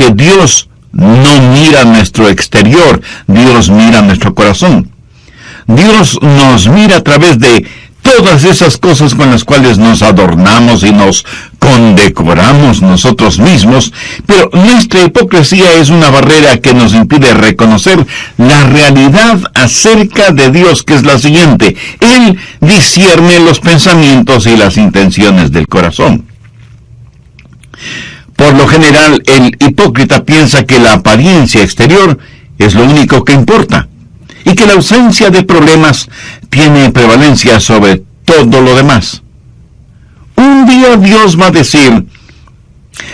que Dios no mira nuestro exterior, Dios mira nuestro corazón. Dios nos mira a través de todas esas cosas con las cuales nos adornamos y nos condecoramos nosotros mismos, pero nuestra hipocresía es una barrera que nos impide reconocer la realidad acerca de Dios, que es la siguiente: Él discierne los pensamientos y las intenciones del corazón. Por lo general, el hipócrita piensa que la apariencia exterior es lo único que importa, y que la ausencia de problemas tiene prevalencia sobre todo lo demás. Un día Dios va a decir: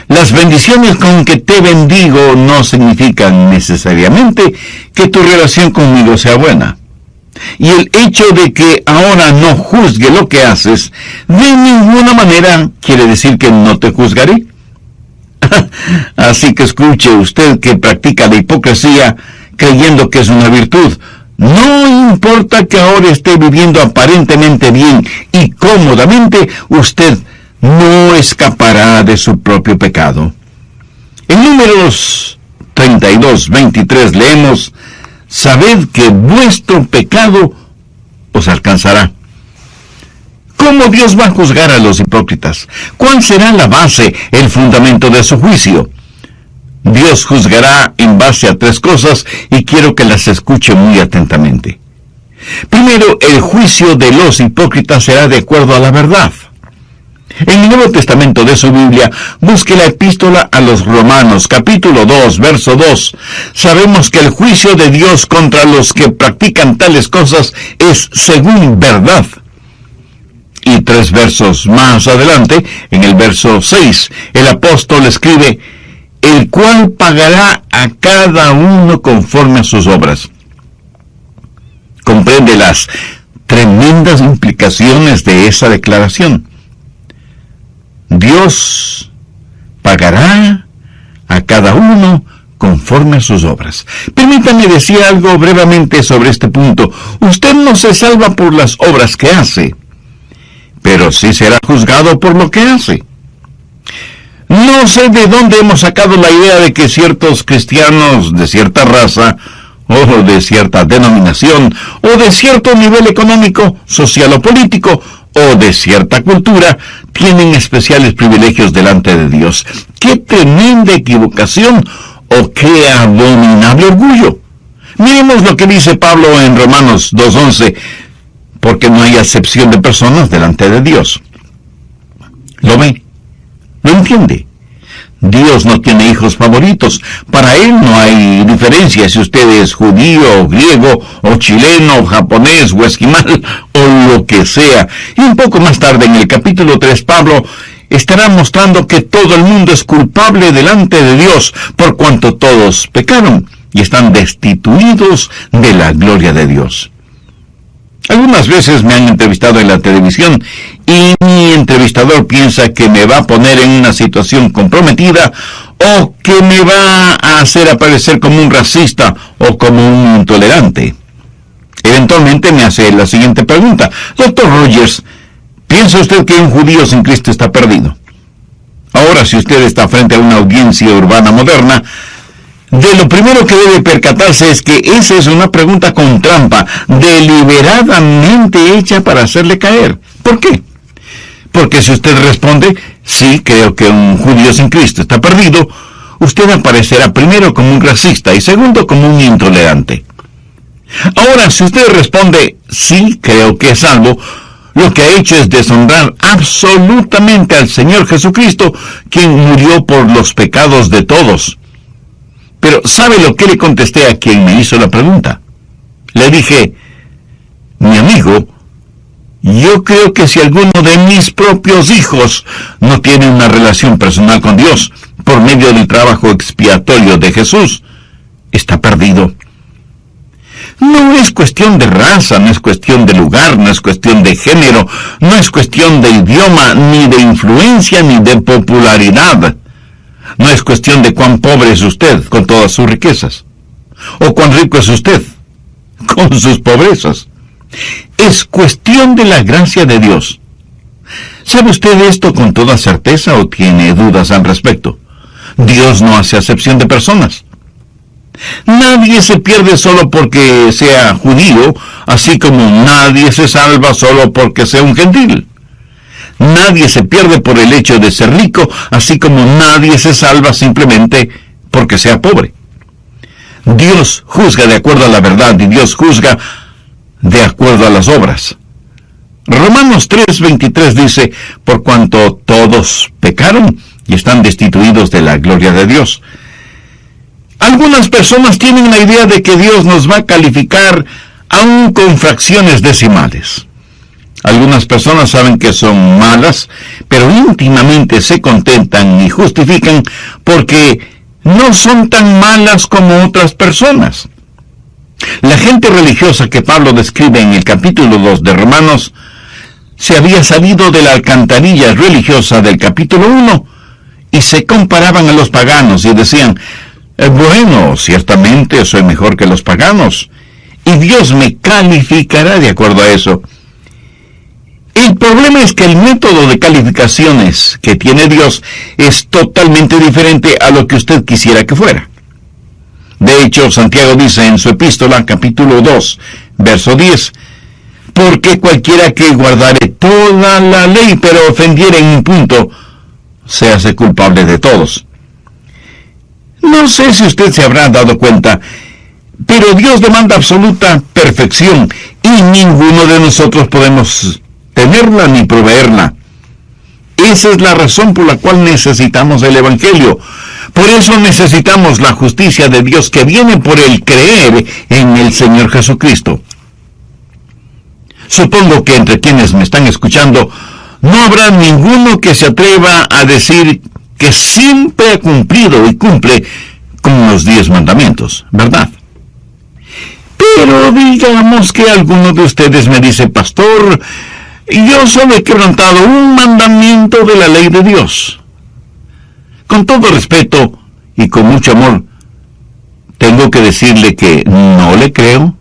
las bendiciones con que te bendigo no significan necesariamente que tu relación conmigo sea buena. Y el hecho de que ahora no juzgue lo que haces, de ninguna manera quiere decir que no te juzgaré. Así que escuche usted que practica la hipocresía creyendo que es una virtud. No importa que ahora esté viviendo aparentemente bien y cómodamente, usted no escapará de su propio pecado. En Números 32:23 leemos: sabed que vuestro pecado os alcanzará. ¿Cómo Dios va a juzgar a los hipócritas? ¿Cuál será la base, el fundamento de su juicio? Dios juzgará en base a tres cosas y quiero que las escuche muy atentamente. Primero, el juicio de los hipócritas será de acuerdo a la verdad. En el Nuevo Testamento de su Biblia, busque la epístola a los Romanos, capítulo 2, verso 2. Sabemos que el juicio de Dios contra los que practican tales cosas es según verdad. Y 3 versos más adelante, en el verso 6, el apóstol escribe: el cual pagará a cada uno conforme a sus obras. Comprende las tremendas implicaciones de esa declaración. Dios pagará a cada uno conforme a sus obras. Permítame decir algo brevemente sobre este punto. Usted no se salva por las obras que hace, pero sí será juzgado por lo que hace. No sé de dónde hemos sacado la idea de que ciertos cristianos de cierta raza, o de cierta denominación, o de cierto nivel económico, social o político, o de cierta cultura, tienen especiales privilegios delante de Dios. ¡Qué tremenda equivocación! ¡O qué abominable orgullo! Miremos lo que dice Pablo en Romanos 2:11, porque no hay acepción de personas delante de Dios. ¿Lo ve? ¿Lo entiende? Dios no tiene hijos favoritos. Para Él no hay diferencia si usted es judío, o griego, o chileno, o japonés, o esquimal, o lo que sea. Y un poco más tarde, en el capítulo 3, Pablo estará mostrando que todo el mundo es culpable delante de Dios, por cuanto todos pecaron y están destituidos de la gloria de Dios. Algunas veces me han entrevistado en la televisión y mi entrevistador piensa que me va a poner en una situación comprometida o que me va a hacer aparecer como un racista o como un intolerante. Eventualmente me hace la siguiente pregunta: Dr. Rogers, ¿piensa usted que un judío sin Cristo está perdido? Ahora, si usted está frente a una audiencia urbana moderna, de lo primero que debe percatarse es que esa es una pregunta con trampa, deliberadamente hecha para hacerle caer. ¿Por qué? Porque si usted responde: sí, creo que un judío sin Cristo está perdido, usted aparecerá primero como un racista y segundo como un intolerante. Ahora, si usted responde: sí, creo que es salvo, lo que ha hecho es deshonrar absolutamente al Señor Jesucristo, quien murió por los pecados de todos. Pero ¿sabe lo que le contesté a quien me hizo la pregunta? Le dije: mi amigo, yo creo que si alguno de mis propios hijos no tiene una relación personal con Dios por medio del trabajo expiatorio de Jesús, está perdido. No es cuestión de raza, no es cuestión de lugar, no es cuestión de género, no es cuestión de idioma, ni de influencia, ni de popularidad. No es cuestión de cuán pobre es usted con todas sus riquezas, o cuán rico es usted con sus pobrezas. Es cuestión de la gracia de Dios. ¿Sabe usted esto con toda certeza o tiene dudas al respecto? Dios no hace acepción de personas. Nadie se pierde solo porque sea judío, así como nadie se salva solo porque sea un gentil. Nadie se pierde por el hecho de ser rico, así como nadie se salva simplemente porque sea pobre. Dios juzga de acuerdo a la verdad y Dios juzga de acuerdo a las obras. Romanos 3:23 dice, por cuanto todos pecaron y están destituidos de la gloria de Dios. Algunas personas tienen la idea de que Dios nos va a calificar aún con fracciones decimales. Algunas personas saben que son malas, pero íntimamente se contentan y justifican porque no son tan malas como otras personas. La gente religiosa que Pablo describe en el capítulo 2 de Romanos se había salido de la alcantarilla religiosa del capítulo 1 y se comparaban a los paganos y decían, bueno, ciertamente soy mejor que los paganos, y Dios me calificará de acuerdo a eso. El problema es que el método de calificaciones que tiene Dios es totalmente diferente a lo que usted quisiera que fuera. De hecho, Santiago dice en su epístola, capítulo 2, verso 10, porque cualquiera que guardare toda la ley, pero ofendiere en un punto, se hace culpable de todos. No sé si usted se habrá dado cuenta, pero Dios demanda absoluta perfección y ninguno de nosotros podemos tenerla ni proveerla. Esa es la razón por la cual necesitamos el Evangelio. Por eso necesitamos la justicia de Dios que viene por el creer en el Señor Jesucristo. Supongo que entre quienes me están escuchando no habrá ninguno que se atreva a decir que siempre ha cumplido y cumple con los 10 mandamientos, ¿verdad? Pero digamos que alguno de ustedes me dice, pastor, yo solo he quebrantado un mandamiento de la ley de Dios. Con todo respeto y con mucho amor, tengo que decirle que no le creo.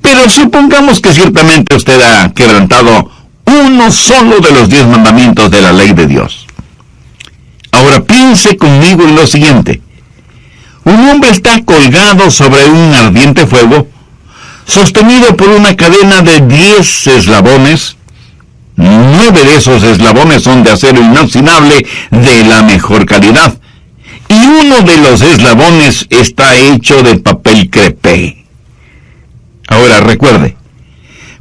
Pero supongamos que ciertamente usted ha quebrantado uno solo de los 10 mandamientos de la ley de Dios. Ahora piense conmigo en lo siguiente. Un hombre está colgado sobre un ardiente fuego, sostenido por una cadena de 10 eslabones. 9 de esos eslabones son de acero inoxidable de la mejor calidad, y uno de los eslabones está hecho de papel crepé. Ahora recuerde,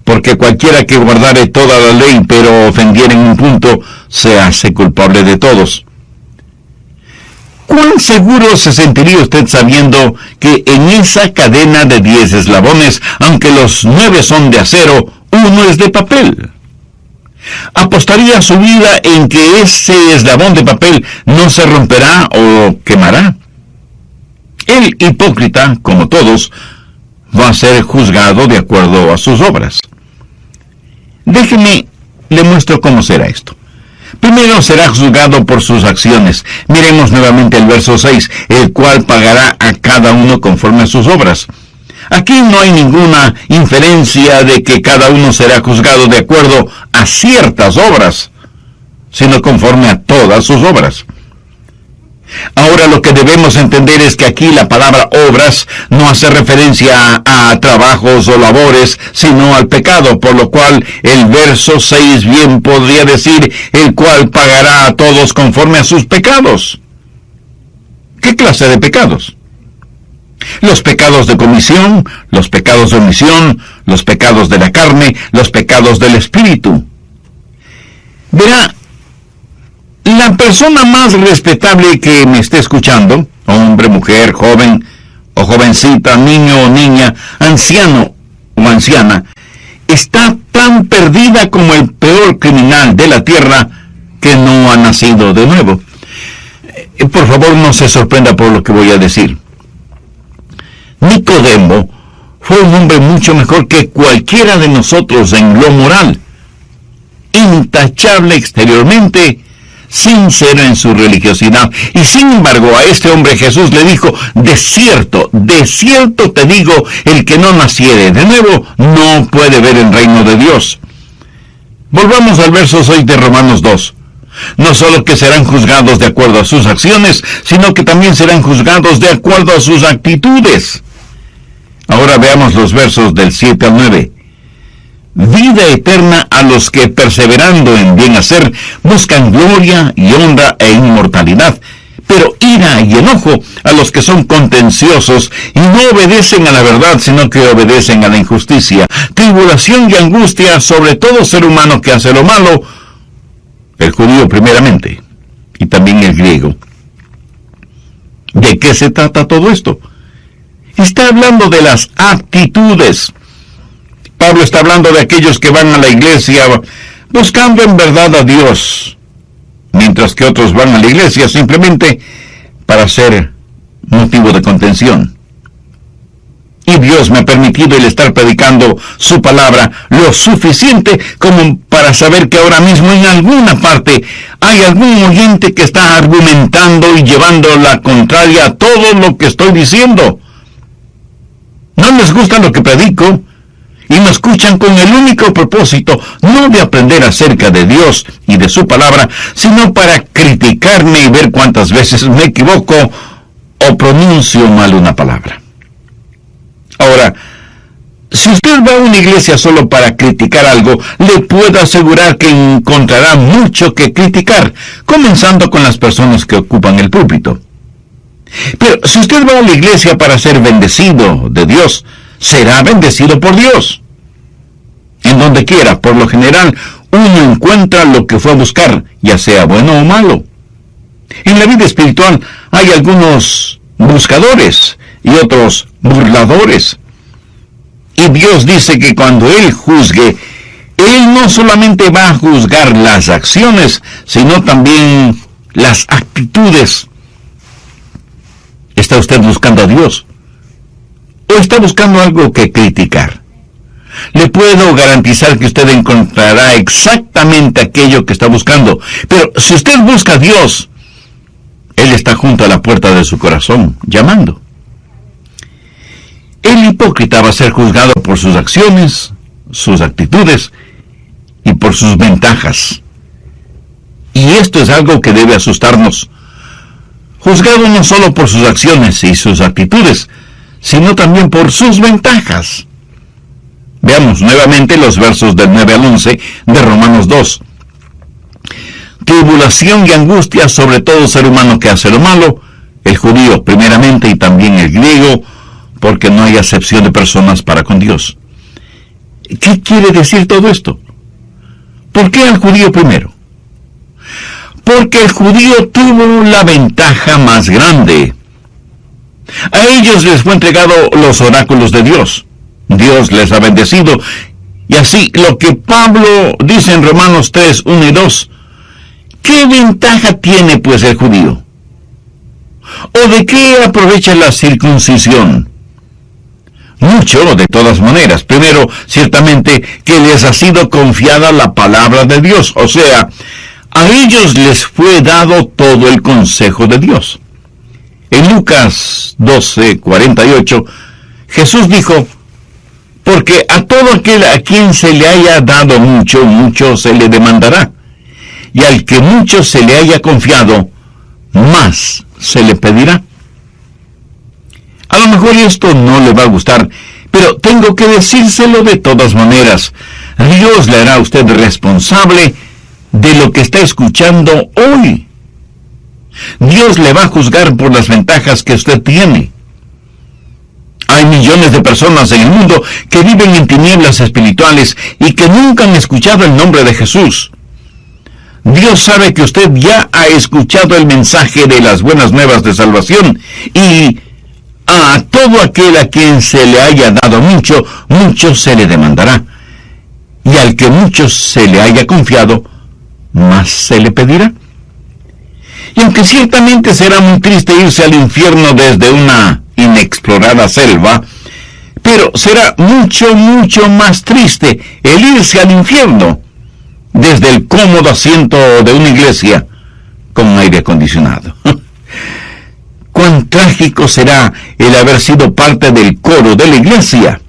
porque cualquiera que guardare toda la ley, pero ofendiere en un punto, se hace culpable de todos. ¿Cuán seguro se sentiría usted sabiendo que en esa cadena de 10 eslabones, aunque los 9 son de acero, uno es de papel? ¿Apostaría su vida en que ese eslabón de papel no se romperá o quemará? El hipócrita, como todos, va a ser juzgado de acuerdo a sus obras. Déjeme, le muestro cómo será esto. Primero será juzgado por sus acciones. Miremos nuevamente el verso 6, el cual pagará a cada uno conforme a sus obras. Aquí no hay ninguna inferencia de que cada uno será juzgado de acuerdo a ciertas obras, sino conforme a todas sus obras. Ahora lo que debemos entender es que aquí la palabra obras no hace referencia a trabajos o labores, sino al pecado, por lo cual el verso 6 bien podría decir, el cual pagará a todos conforme a sus pecados. ¿Qué clase de pecados? Los pecados de comisión, los pecados de omisión, los pecados de la carne, los pecados del espíritu. Verá, la persona más respetable que me esté escuchando, hombre, mujer, joven o jovencita, niño o niña, anciano o anciana, está tan perdida como el peor criminal de la tierra que no ha nacido de nuevo. Por favor, no se sorprenda por lo que voy a decir. Nicodemo fue un hombre mucho mejor que cualquiera de nosotros en lo moral, intachable exteriormente, sincero en su religiosidad. Y sin embargo, a este hombre Jesús le dijo, de cierto te digo, el que no naciere de nuevo no puede ver el reino de Dios. Volvamos al verso 6 de Romanos 2. No solo que serán juzgados de acuerdo a sus acciones, sino que también serán juzgados de acuerdo a sus actitudes. Ahora veamos los versos del 7 al 9. Vida eterna a los que, perseverando en bien hacer, buscan gloria y honra e inmortalidad, pero ira y enojo a los que son contenciosos y no obedecen a la verdad, sino que obedecen a la injusticia. Tribulación y angustia sobre todo ser humano que hace lo malo, el judío primeramente, y también el griego. ¿De qué se trata todo esto? Está hablando de las actitudes. Pablo está hablando de aquellos que van a la iglesia buscando en verdad a Dios, mientras que otros van a la iglesia simplemente para ser motivo de contención. Y Dios me ha permitido el estar predicando su palabra lo suficiente como para saber que ahora mismo en alguna parte hay algún oyente que está argumentando y llevando la contraria a todo lo que estoy diciendo. No les gusta lo que predico y me escuchan con el único propósito no de aprender acerca de Dios y de su palabra, sino para criticarme y ver cuántas veces me equivoco o pronuncio mal una palabra. Ahora, si usted va a una iglesia solo para criticar algo, le puedo asegurar que encontrará mucho que criticar, comenzando con las personas que ocupan el púlpito. Pero si usted va a la iglesia para ser bendecido de Dios, será bendecido por Dios. En donde quiera, por lo general, uno encuentra lo que fue a buscar, ya sea bueno o malo. En la vida espiritual hay algunos buscadores y otros burladores. Y Dios dice que cuando Él juzgue, Él no solamente va a juzgar las acciones, sino también las actitudes. ¿Está usted buscando a Dios? ¿O está buscando algo que criticar? Le puedo garantizar que usted encontrará exactamente aquello que está buscando. Pero si usted busca a Dios, Él está junto a la puerta de su corazón, llamando. El hipócrita va a ser juzgado por sus acciones, sus actitudes y por sus ventajas. Y esto es algo que debe asustarnos. Juzgado no solo por sus acciones y sus actitudes, sino también por sus ventajas. Veamos nuevamente los versos del 9 al 11 de Romanos 2. Tribulación y angustia sobre todo ser humano que hace lo malo, el judío primeramente y también el griego, porque no hay acepción de personas para con Dios. ¿Qué quiere decir todo esto? ¿Por qué el judío primero? Porque el judío tuvo la ventaja más grande. A ellos les fue entregado los oráculos de Dios. Dios les ha bendecido. Y así, lo que Pablo dice en Romanos 3, 1 y 2, ¿qué ventaja tiene pues el judío? ¿O de qué aprovecha la circuncisión? Mucho, de todas maneras. Primero, ciertamente, que les ha sido confiada la palabra de Dios. O sea, a ellos les fue dado todo el consejo de Dios. En Lucas 12:48, Jesús dijo, porque a todo aquel a quien se le haya dado mucho, mucho se le demandará. Y al que mucho se le haya confiado, más se le pedirá. A lo mejor esto no le va a gustar, pero tengo que decírselo de todas maneras. Dios le hará a usted responsable de lo que está escuchando hoy. Dios le va a juzgar por las ventajas que usted tiene. Hay millones de personas en el mundo que viven en tinieblas espirituales y que nunca han escuchado el nombre de Jesús. Dios sabe que usted ya ha escuchado el mensaje de las buenas nuevas de salvación y a todo aquel a quien se le haya dado mucho, mucho se le demandará. Y al que mucho se le haya confiado, más se le pedirá. Y aunque ciertamente será muy triste irse al infierno desde una inexplorada selva, pero será mucho, mucho más triste el irse al infierno desde el cómodo asiento de una iglesia con aire acondicionado. Cuán trágico será el haber sido parte del coro de la iglesia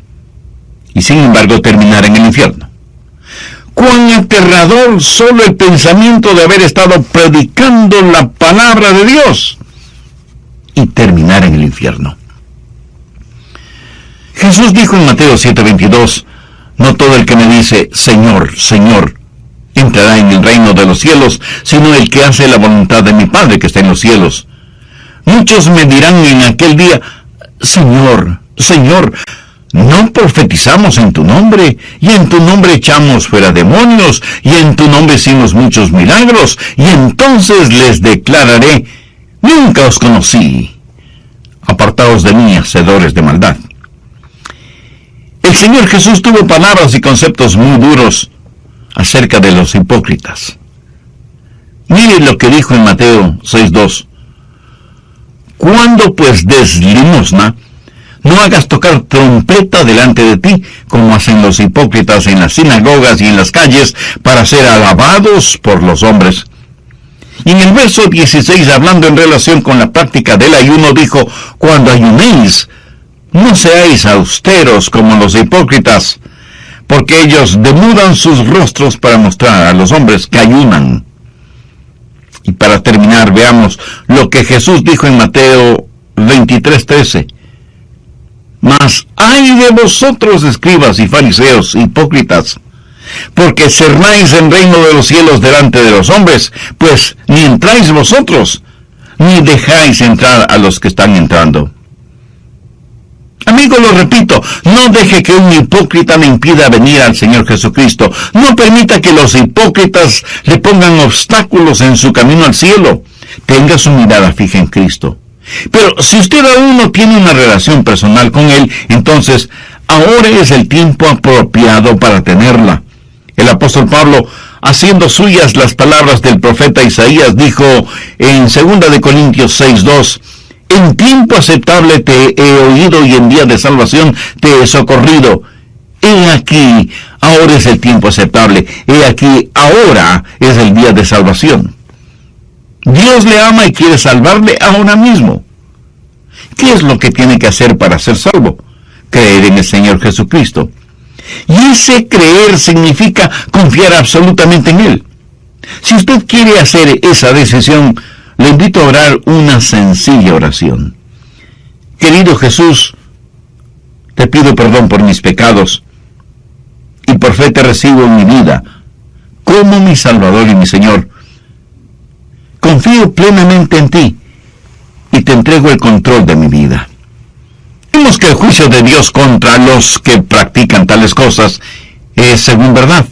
y sin embargo terminar en el infierno. cuán aterrador solo el pensamiento de haber estado predicando la palabra de Dios y terminar en el infierno. Jesús dijo en Mateo 7:22, no todo el que me dice, Señor, Señor, entrará en el reino de los cielos, sino el que hace la voluntad de mi Padre que está en los cielos. Muchos me dirán en aquel día, Señor, Señor, ¿no profetizamos en tu nombre? Y en tu nombre echamos fuera demonios, y en tu nombre hicimos muchos milagros, y entonces les declararé, nunca os conocí. Apartaos de mí, hacedores de maldad. El Señor Jesús tuvo palabras y conceptos muy duros acerca de los hipócritas. Mire lo que dijo en Mateo 6:2. Cuando pues des limosna, no hagas tocar trompeta delante de ti, como hacen los hipócritas en las sinagogas y en las calles, para ser alabados por los hombres. Y en el verso 16, hablando en relación con la práctica del ayuno, dijo, cuando ayunéis, no seáis austeros como los hipócritas, porque ellos demudan sus rostros para mostrar a los hombres que ayunan. Y para terminar, veamos lo que Jesús dijo en Mateo 23:13. Mas ay de vosotros, escribas y fariseos, hipócritas, porque cerráis el reino de los cielos delante de los hombres, pues ni entráis vosotros, ni dejáis entrar a los que están entrando. Amigo, lo repito, no deje que un hipócrita le impida venir al Señor Jesucristo. No permita que los hipócritas le pongan obstáculos en su camino al cielo. Tenga su mirada fija en Cristo. Pero si usted aún no tiene una relación personal con Él, entonces ahora es el tiempo apropiado para tenerla. El apóstol Pablo, haciendo suyas las palabras del profeta Isaías, dijo en 2 de Corintios 6:2, en tiempo aceptable te he oído y en día de salvación te he socorrido. He aquí, ahora es el tiempo aceptable. He aquí, ahora es el día de salvación. Dios le ama y quiere salvarle ahora mismo. ¿Qué es lo que tiene que hacer para ser salvo? Creer en el Señor Jesucristo. Y ese creer significa confiar absolutamente en Él. Si usted quiere hacer esa decisión, le invito a orar una sencilla oración. Querido Jesús, te pido perdón por mis pecados y por fe te recibo en mi vida como mi Salvador y mi Señor. Confío plenamente en ti y te entrego el control de mi vida. Vemos que el juicio de Dios contra los que practican tales cosas es según verdad.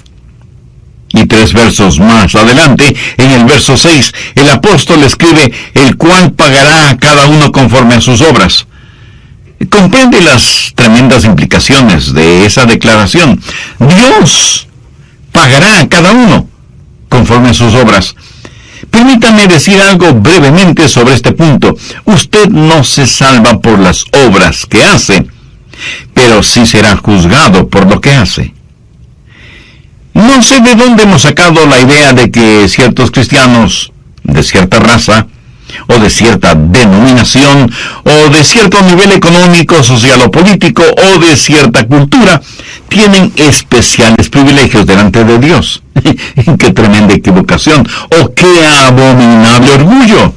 Y 3 versos más adelante, en el verso 6, el apóstol escribe, el cual pagará a cada uno conforme a sus obras. Comprende las tremendas implicaciones de esa declaración. Dios pagará a cada uno conforme a sus obras. Permítame decir algo brevemente sobre este punto. Usted no se salva por las obras que hace, pero sí será juzgado por lo que hace. No sé de dónde hemos sacado la idea de que ciertos cristianos de cierta raza, o de cierta denominación, o de cierto nivel económico, social o político, o de cierta cultura, tienen especiales privilegios delante de Dios. ¡Qué tremenda equivocación! ¡Oh, qué abominable orgullo!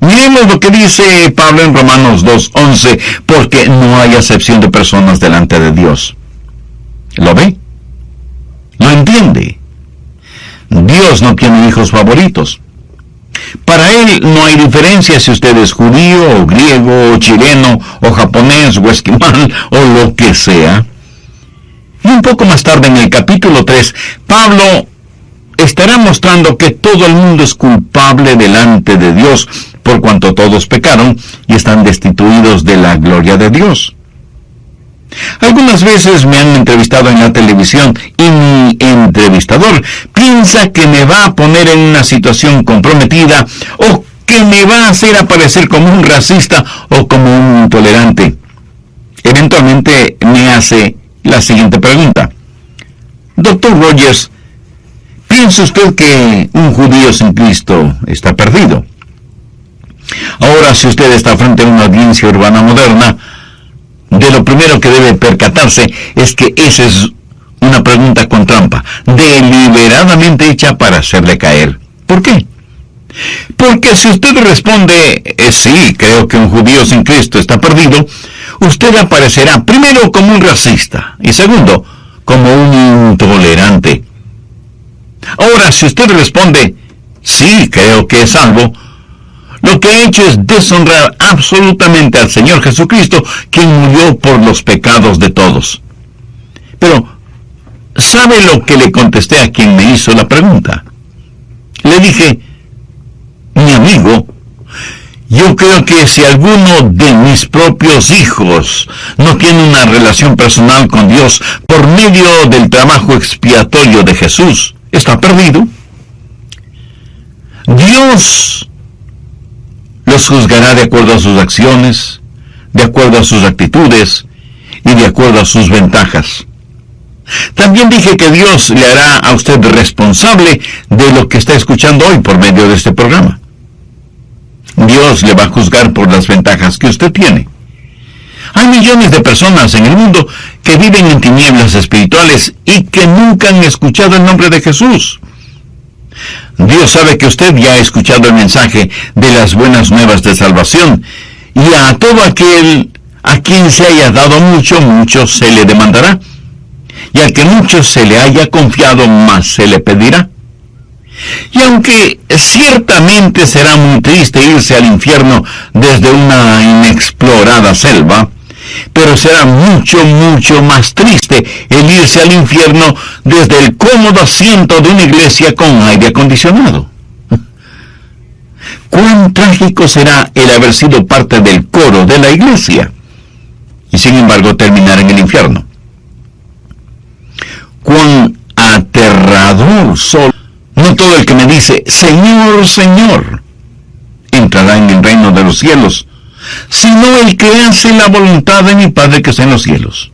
Miremos lo que dice Pablo en Romanos 2:11, porque no hay acepción de personas delante de Dios. ¿Lo ve? ¿Lo entiende? Dios no tiene hijos favoritos. Para Él no hay diferencia si usted es judío, o griego, o chileno, o japonés, o esquimal, o lo que sea. Y un poco más tarde, en el capítulo 3, Pablo estará mostrando que todo el mundo es culpable delante de Dios, por cuanto todos pecaron y están destituidos de la gloria de Dios. Algunas veces me han entrevistado en la televisión y mi entrevistador piensa que me va a poner en una situación comprometida o que me va a hacer aparecer como un racista o como un intolerante. Eventualmente me hace la siguiente pregunta. Doctor Rogers, ¿piensa usted que un judío sin Cristo está perdido? Ahora, si usted está frente a una audiencia urbana moderna, de lo primero que debe percatarse es que ese es Una pregunta con trampa, deliberadamente hecha para hacerle caer. ¿Por qué? Porque si usted responde, sí, creo que un judío sin Cristo está perdido, usted aparecerá primero como un racista y segundo, como un intolerante. Ahora, si usted responde, sí, creo que es salvo, lo que ha hecho es deshonrar absolutamente al Señor Jesucristo, quien murió por los pecados de todos. Pero, ¿sabe lo que le contesté a quien me hizo la pregunta? Le dije, mi amigo, yo creo que si alguno de mis propios hijos no tiene una relación personal con Dios por medio del trabajo expiatorio de Jesús, está perdido. Dios los juzgará de acuerdo a sus acciones, de acuerdo a sus actitudes y de acuerdo a sus ventajas. También dije que Dios le hará a usted responsable de lo que está escuchando hoy por medio de este programa. Dios le va a juzgar por las ventajas que usted tiene. Hay millones de personas en el mundo que viven en tinieblas espirituales y que nunca han escuchado el nombre de Jesús. Dios sabe que usted ya ha escuchado el mensaje de las buenas nuevas de salvación, y a todo aquel a quien se haya dado mucho, mucho se le demandará, y al que mucho se le haya confiado, más se le pedirá. Y aunque ciertamente será muy triste irse al infierno desde una inexplorada selva, pero será mucho, mucho más triste el irse al infierno desde el cómodo asiento de una iglesia con aire acondicionado. Cuán trágico será el haber sido parte del coro de la iglesia y sin embargo terminar en el infierno. Cuán aterrador solo. No todo el que me dice, Señor, Señor, entrará en el reino de los cielos, sino el que hace la voluntad de mi Padre que está en los cielos.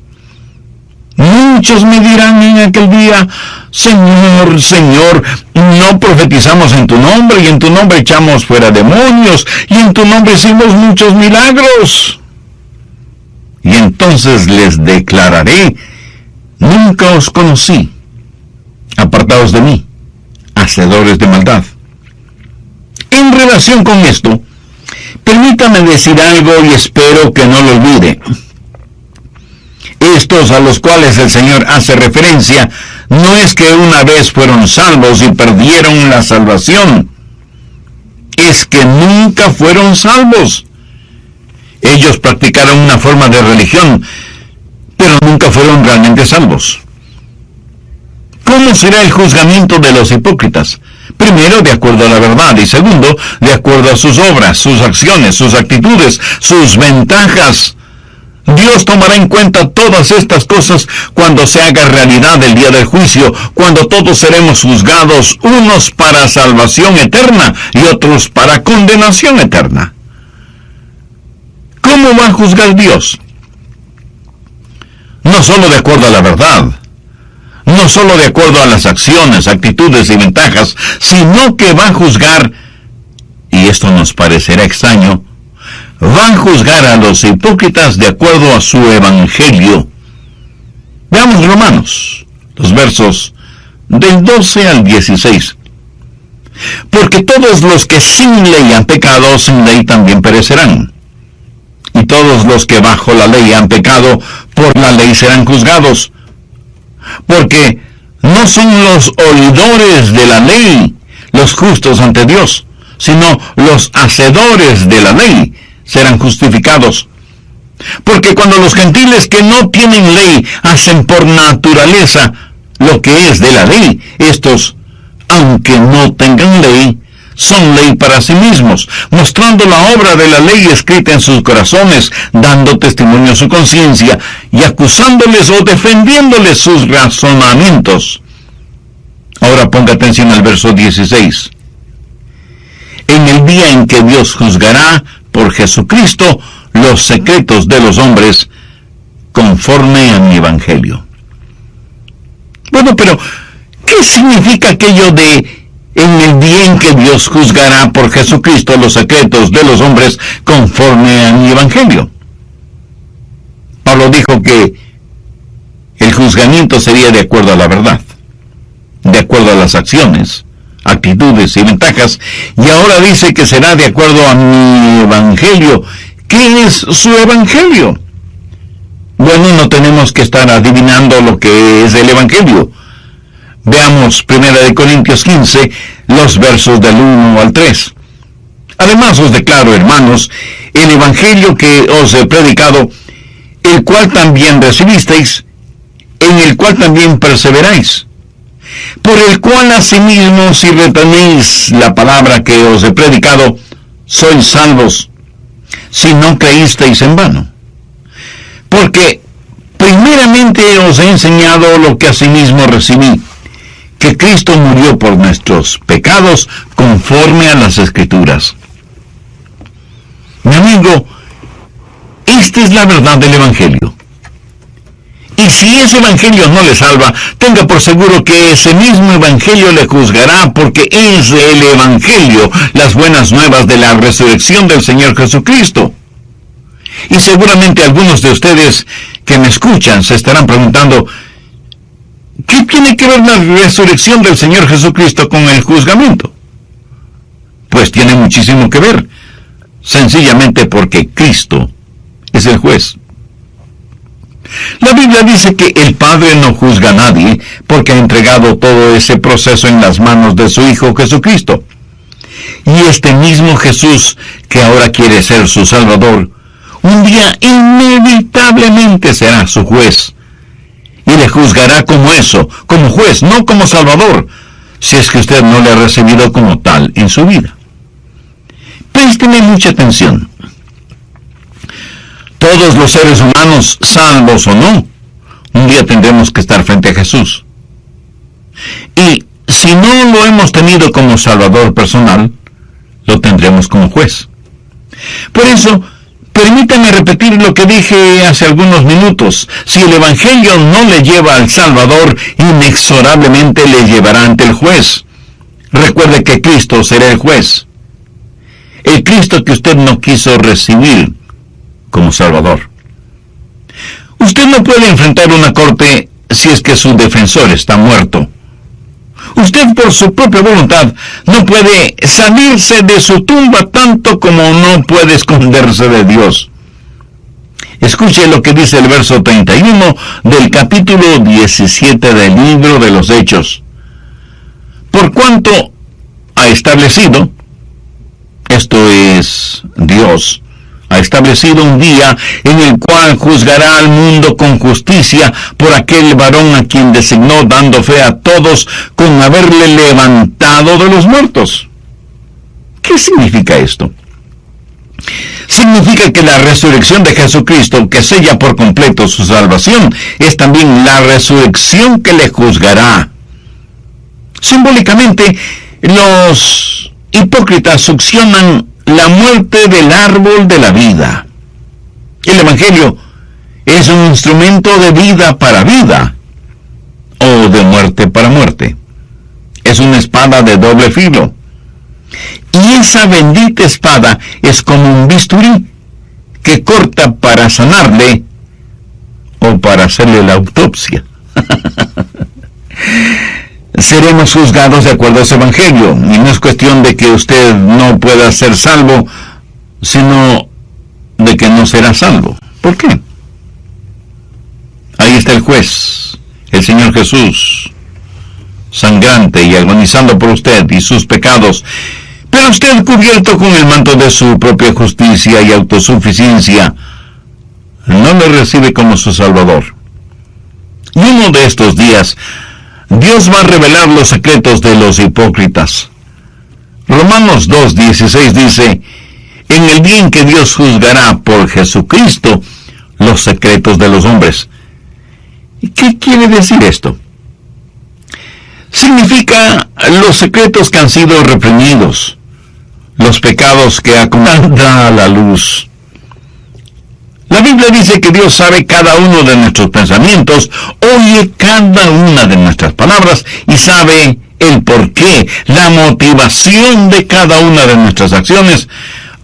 Muchos me dirán en aquel día, Señor, Señor, no profetizamos en tu nombre, y en tu nombre echamos fuera demonios, y en tu nombre hicimos muchos milagros. Y entonces les declararé, nunca os conocí, apartaos de mí, hacedores de maldad. En relación con esto, permítame decir algo y espero que no lo olvide. Estos a los cuales el Señor hace referencia no es que una vez fueron salvos y perdieron la salvación, es que nunca fueron salvos. Ellos practicaron una forma de religión, pero nunca fueron realmente salvos. ¿Cómo será el juzgamiento de los hipócritas? Primero, de acuerdo a la verdad, y segundo, de acuerdo a sus obras, sus acciones, sus actitudes, sus ventajas. Dios tomará en cuenta todas estas cosas cuando se haga realidad el día del juicio, cuando todos seremos juzgados, unos para salvación eterna y otros para condenación eterna. ¿Cómo va a juzgar Dios? No solo de acuerdo a la verdad, no solo de acuerdo a las acciones, actitudes y ventajas, sino que va a juzgar, y esto nos parecerá extraño, va a juzgar a los hipócritas de acuerdo a su evangelio. Veamos Romanos, los versos del 12 al 16. Porque todos los que sin ley han pecado, sin ley también perecerán. Y todos los que bajo la ley han pecado, por la ley serán juzgados. Porque no son los oidores de la ley los justos ante Dios, sino los hacedores de la ley serán justificados. Porque cuando los gentiles que no tienen ley hacen por naturaleza lo que es de la ley, estos, aunque no tengan ley, son ley para sí mismos, mostrando la obra de la ley escrita en sus corazones, dando testimonio a su conciencia y acusándoles o defendiéndoles sus razonamientos. Ahora ponga atención al verso 16. En el día en que Dios juzgará por Jesucristo los secretos de los hombres, conforme a mi evangelio. Bueno, pero ¿qué significa aquello de en el día en que Dios juzgará por Jesucristo los secretos de los hombres conforme a mi evangelio? Pablo dijo que el juzgamiento sería de acuerdo a la verdad, de acuerdo a las acciones, actitudes y ventajas, y ahora dice que será de acuerdo a mi evangelio. ¿Qué es su evangelio? Bueno, no tenemos que estar adivinando lo que es el evangelio. Veamos 1 Corintios 15, los versos del 1 al 3. Además os declaro, hermanos, el evangelio que os he predicado, el cual también recibisteis, en el cual también perseveráis, por el cual asimismo, si retenéis la palabra que os he predicado, sois salvos, si no creísteis en vano. Porque primeramente os he enseñado lo que asimismo recibí, que Cristo murió por nuestros pecados conforme a las Escrituras. Mi amigo, esta es la verdad del evangelio. Y si ese evangelio no le salva, tenga por seguro que ese mismo evangelio le juzgará, porque es el evangelio las buenas nuevas de la resurrección del Señor Jesucristo. Y seguramente algunos de ustedes que me escuchan se estarán preguntando, ¿qué tiene que ver la resurrección del Señor Jesucristo con el juzgamiento? Pues tiene muchísimo que ver, sencillamente porque Cristo es el juez. La Biblia dice que el Padre no juzga a nadie porque ha entregado todo ese proceso en las manos de su Hijo Jesucristo. Y este mismo Jesús, que ahora quiere ser su Salvador, un día inevitablemente será su juez. Y le juzgará como eso, como juez, no como Salvador, si es que usted no le ha recibido como tal en su vida. Présteme mucha atención. Todos los seres humanos, salvos o no, un día tendremos que estar frente a Jesús. Y si no lo hemos tenido como Salvador personal, lo tendremos como juez. Por eso, permítame repetir lo que dije hace algunos minutos. Si el Evangelio no le lleva al Salvador, inexorablemente le llevará ante el juez. Recuerde que Cristo será el juez. El Cristo que usted no quiso recibir como Salvador. Usted no puede enfrentar una corte si es que su defensor está muerto. Usted por su propia voluntad no puede salirse de su tumba tanto como no puede esconderse de Dios. Escuche lo que dice el verso 31 del capítulo 17 del libro de los Hechos. Por cuanto ha establecido, esto es Dios, ha establecido un día en el cual juzgará al mundo con justicia por aquel varón a quien designó, dando fe a todos con haberle levantado de los muertos. ¿Qué significa esto? Significa que la resurrección de Jesucristo, que sella por completo su salvación, es también la resurrección que le juzgará. Simbólicamente, los hipócritas succionan la muerte del árbol de la vida. El Evangelio es un instrumento de vida para vida, o de muerte para muerte. Es una espada de doble filo. Y esa bendita espada es como un bisturí que corta para sanarle o para hacerle la autopsia. Seremos juzgados de acuerdo a ese evangelio, y no es cuestión de que usted no pueda ser salvo, sino de que no será salvo. ¿Por qué? Ahí está el juez, el Señor Jesús, sangrante y agonizando por usted y sus pecados, pero usted, cubierto con el manto de su propia justicia y autosuficiencia, no le recibe como su Salvador. Y uno de estos días, Dios va a revelar los secretos de los hipócritas. Romanos 2:16 dice, en el día en que Dios juzgará por Jesucristo los secretos de los hombres. ¿Y qué quiere decir esto? Significa los secretos que han sido reprimidos, los pecados que acomodan a la luz. La Biblia dice que Dios sabe cada uno de nuestros pensamientos, oye cada una de nuestras palabras y sabe el porqué, la motivación de cada una de nuestras acciones,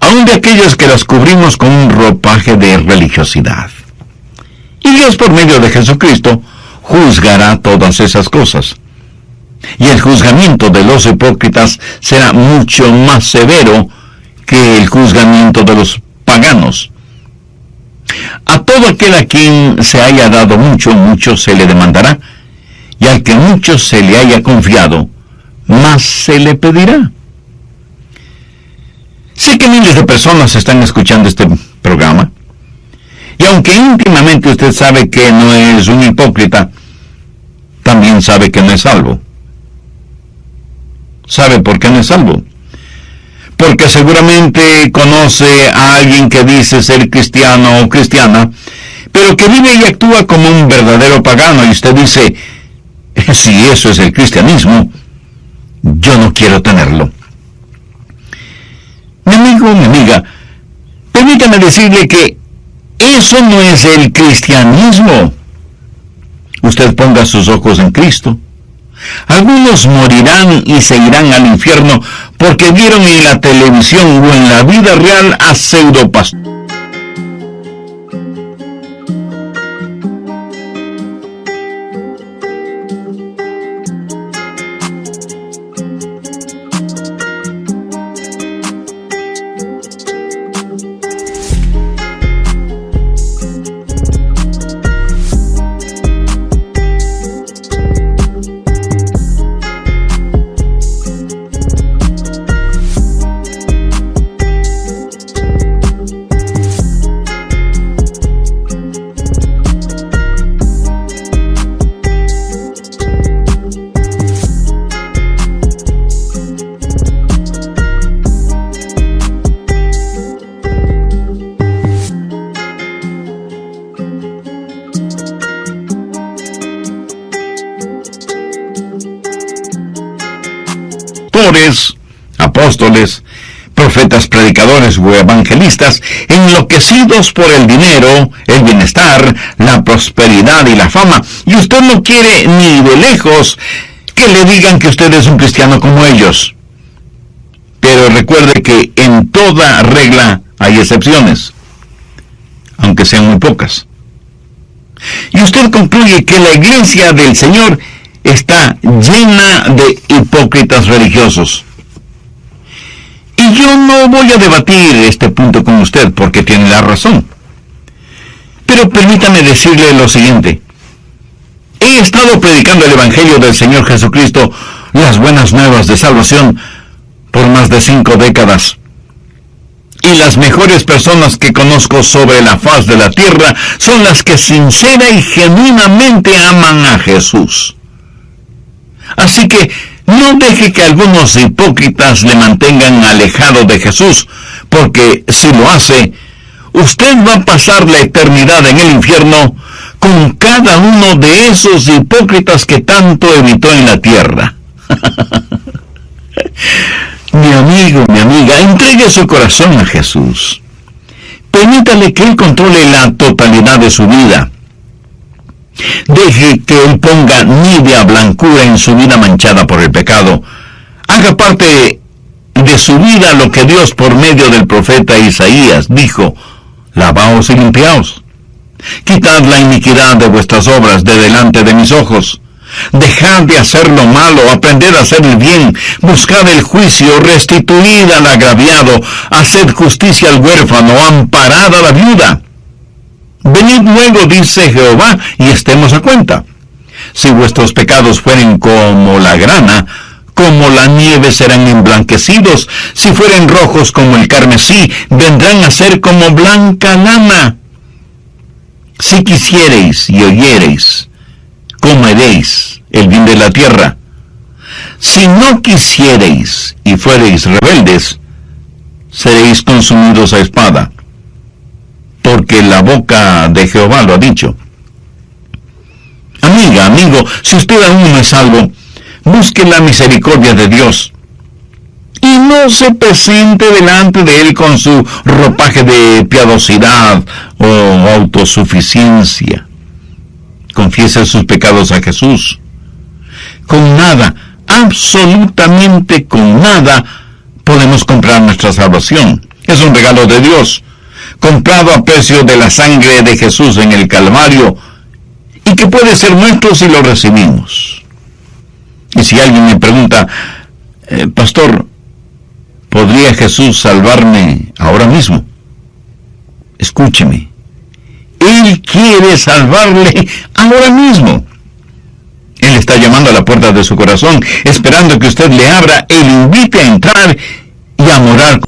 aun de aquellas que las cubrimos con un ropaje de religiosidad. Y Dios, por medio de Jesucristo, juzgará todas esas cosas. Y el juzgamiento de los hipócritas será mucho más severo que el juzgamiento de los paganos. A todo aquel a quien se haya dado mucho, mucho se le demandará, y al que mucho se le haya confiado, más se le pedirá. Sé que miles de personas están escuchando este programa, y aunque íntimamente usted sabe que no es un hipócrita, también sabe que no es salvo. ¿Sabe por qué no es salvo? Porque seguramente conoce a alguien que dice ser cristiano o cristiana, pero que vive y actúa como un verdadero pagano, y usted dice, si eso es el cristianismo, yo no quiero tenerlo. Mi amigo, mi amiga, permítame decirle que eso no es el cristianismo. Usted ponga sus ojos en Cristo. Algunos morirán y se irán al infierno porque vieron en la televisión o en la vida real a pseudopastores. Apóstoles, profetas, predicadores o evangelistas, enloquecidos por el dinero, el bienestar, la prosperidad y la fama, y usted no quiere ni de lejos que le digan que usted es un cristiano como ellos. Pero recuerde que en toda regla hay excepciones, aunque sean muy pocas. Y usted concluye que la iglesia del Señor está llena de hipócritas religiosos. Y yo no voy a debatir este punto con usted porque tiene la razón. Pero permítame decirle lo siguiente. He estado predicando el Evangelio del Señor Jesucristo, las buenas nuevas de salvación, por más de 5 décadas. Y las mejores personas que conozco sobre la faz de la tierra son las que sincera y genuinamente aman a Jesús. Así que no deje que algunos hipócritas le mantengan alejado de Jesús, porque si lo hace, usted va a pasar la eternidad en el infierno con cada uno de esos hipócritas que tanto evitó en la tierra. Mi amigo, mi amiga, entregue su corazón a Jesús. Permítale que Él controle la totalidad de su vida. Deje que Él ponga nívea blancura en su vida manchada por el pecado. Haga parte de su vida lo que Dios por medio del profeta Isaías dijo: lavaos y limpiaos. Quitad la iniquidad de vuestras obras de delante de mis ojos. Dejad de hacer lo malo, aprended a hacer el bien, buscad el juicio, restituid al agraviado, haced justicia al huérfano, amparad a la viuda. Venid luego, dice Jehová, y estemos a cuenta. Si vuestros pecados fueren como la grana, como la nieve serán emblanquecidos. Si fueren rojos como el carmesí, vendrán a ser como blanca lana. Si quisiereis y oyereis, comeréis el bien de la tierra. Si no quisiereis y fuereis rebeldes, seréis consumidos a espada, porque la boca de Jehová lo ha dicho. Amiga, amigo, si usted aún no es salvo, busque la misericordia de Dios y no se presente delante de Él con su ropaje de piadosidad o autosuficiencia. Confiese sus pecados a Jesús. Con nada, absolutamente con nada, podemos comprar nuestra salvación. Es un regalo de Dios, comprado a precio de la sangre de Jesús en el Calvario, y que puede ser nuestro si lo recibimos. Y si alguien me pregunta, pastor, ¿podría Jesús salvarme ahora mismo? Escúcheme, Él quiere salvarle ahora mismo. Él está llamando a la puerta de su corazón, esperando que usted le abra y le invite a entrar y a morar.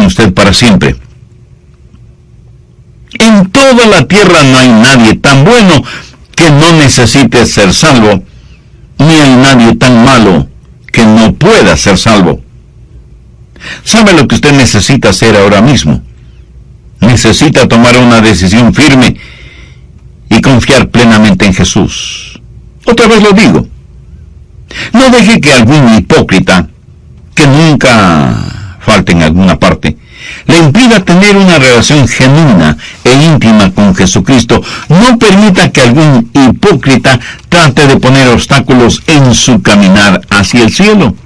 Usted para siempre. En toda la tierra no hay nadie tan bueno que no necesite ser salvo, ni hay nadie tan malo que no pueda ser salvo. ¿Sabe lo que usted necesita hacer ahora mismo? Necesita tomar una decisión firme y confiar plenamente en Jesús. Otra vez lo digo. No deje que algún hipócrita, que nunca falta en alguna parte, le impida tener una relación genuina e íntima con Jesucristo. No permita que algún hipócrita trate de poner obstáculos en su caminar hacia el cielo.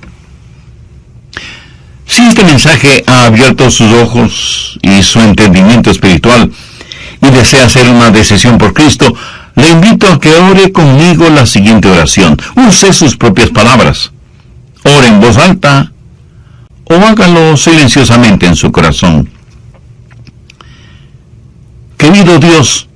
Si este mensaje ha abierto sus ojos y su entendimiento espiritual y desea hacer una decisión por Cristo, le invito a que ore conmigo la siguiente oración. Use sus propias palabras. Ore en voz alta o hágalo silenciosamente en su corazón. Querido Dios,